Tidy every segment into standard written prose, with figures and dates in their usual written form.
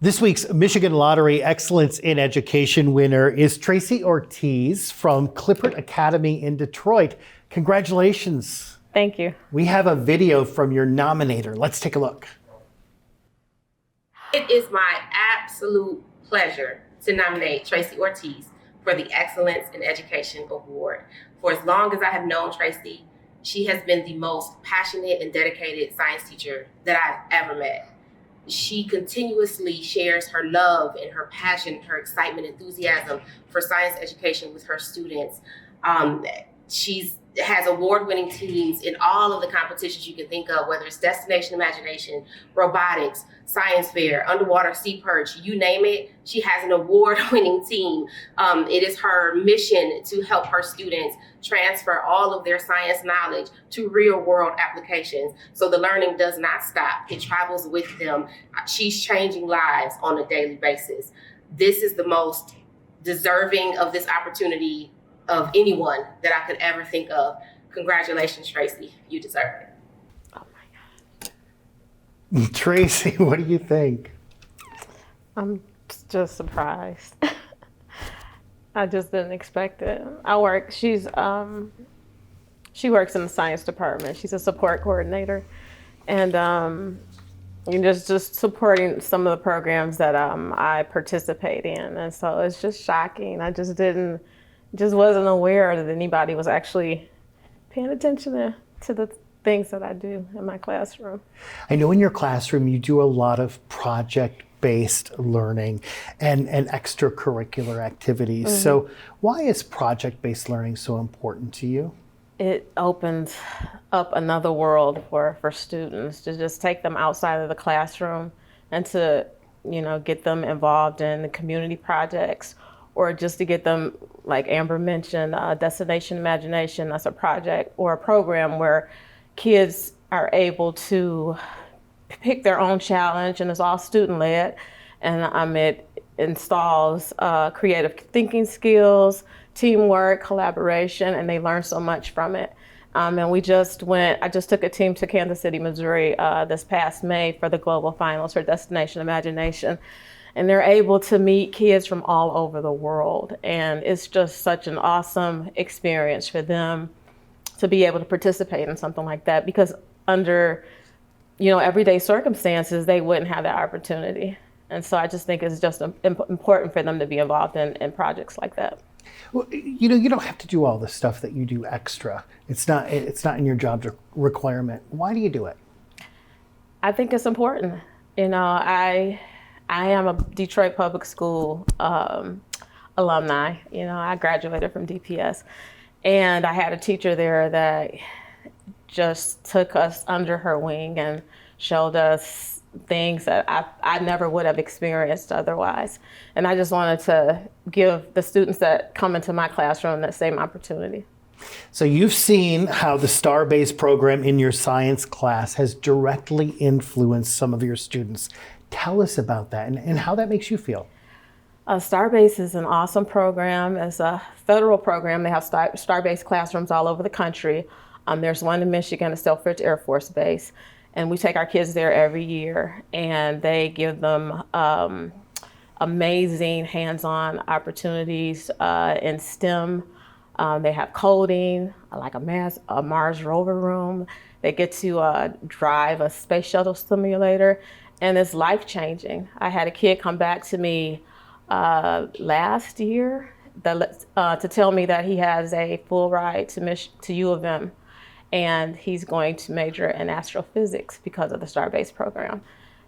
This week's Michigan Lottery Excellence in Education winner is Tracy Ortiz from Clippert Academy in Detroit. Congratulations. Thank you. We have a video from your nominator. Let's take a look. It is my absolute pleasure to nominate Tracy Ortiz for the Excellence in Education Award. For as long as I have known Tracy, she has been the most passionate and dedicated science teacher that I've ever met. She continuously shares her love and her passion, her excitement, enthusiasm for science education with her students. She has award-winning teams in all of the competitions you can think of, whether it's Destination Imagination, robotics, science fair, underwater sea perch, you name it. She has an award-winning team. It is her mission to help her students transfer all of their science knowledge to real-world applications. So the learning does not stop. It travels with them. She's changing lives on a daily basis. This is the most deserving of this opportunity of anyone that I could ever think of. Congratulations, Tracy. You deserve it. Oh my God. Tracy, what do you think? I'm just surprised. I just didn't expect it. She works in the science department. She's a support coordinator. And just supporting some of the programs that I participate in. And so it's just shocking. I just wasn't aware that anybody was actually paying attention to the things that I do in my classroom. I know in your classroom you do a lot of project-based learning and extracurricular activities. Mm-hmm. So why is project-based learning so important to you? It opens up another world for students to just take them outside of the classroom and to, get them involved in the community projects, or just to get them, like Amber mentioned, Destination Imagination. That's a project or a program where kids are able to pick their own challenge, and it's all student-led. And it installs creative thinking skills, teamwork, collaboration, and they learn so much from it. And I just took a team to Kansas City, Missouri this past May for the global finals for Destination Imagination. And they're able to meet kids from all over the world. And it's just such an awesome experience for them to be able to participate in something like that, because under, everyday circumstances, they wouldn't have that opportunity. And so I just think it's just important for them to be involved in projects like that. Well, you don't have to do all the stuff that you do extra. It's not in your job requirement. Why do you do it? I think it's important. I am a Detroit Public School alumni. I graduated from DPS, and I had a teacher there that just took us under her wing and showed us things that I never would have experienced otherwise. And I just wanted to give the students that come into my classroom that same opportunity. So you've seen how the STAR-based program in your science class has directly influenced some of your students. Tell us about that and how that makes you feel. STAR-based is an awesome program. It's a federal program. They have STAR-based classrooms all over the country. There's one in Michigan at Selfridge Air Force Base. And we take our kids there every year, and they give them amazing hands-on opportunities in STEM. They have coding, like a Mars rover room. They get to drive a space shuttle simulator, and it's life-changing. I had a kid come back to me last year to tell me that he has a full ride to U of M. And he's going to major in astrophysics because of the STAR-based program.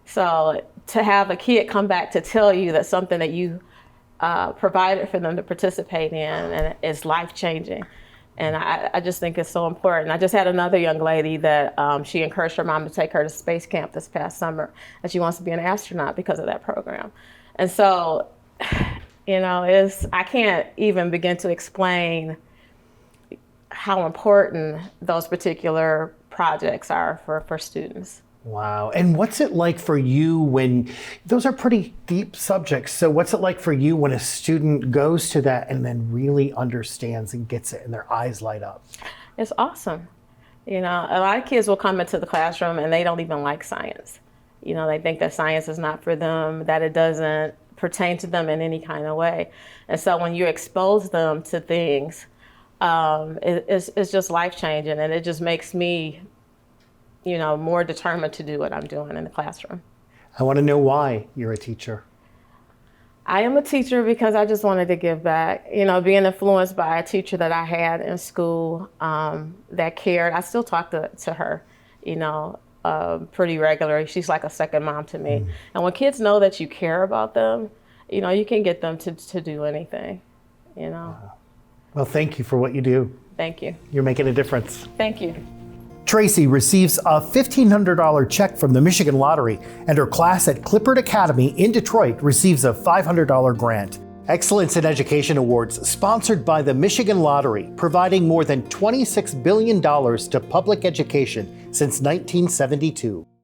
So to have a kid come back to tell you that something that you provided for them to participate in and is life-changing. And I just think it's so important. I just had another young lady that she encouraged her mom to take her to space camp this past summer, and she wants to be an astronaut because of that program. And so, I can't even begin to explain how important those particular projects are for students. Wow. And what's it like for you when, those are pretty deep subjects, so what's it like for you when a student goes to that and then really understands and gets it and their eyes light up? It's awesome. A lot of kids will come into the classroom and they don't even like science. You know, they think that science is not for them, that it doesn't pertain to them in any kind of way. And so when you expose them to things, it's just life-changing, and it just makes me, you know, more determined to do what I'm doing in the classroom. I want to know why you're a teacher. I am a teacher because I just wanted to give back. You know, being influenced by a teacher that I had in school that cared. I still talk to her, you know, pretty regularly. She's like a second mom to me. And when kids know that you care about them, you know, you can get them to do anything, you know. Well, thank you for what you do. Thank you. You're making a difference. Thank you. Tracy receives a $1,500 check from the Michigan Lottery, and her class at Clippard Academy in Detroit receives a $500 grant. Excellence in Education Awards, sponsored by the Michigan Lottery, providing more than $26 billion to public education since 1972.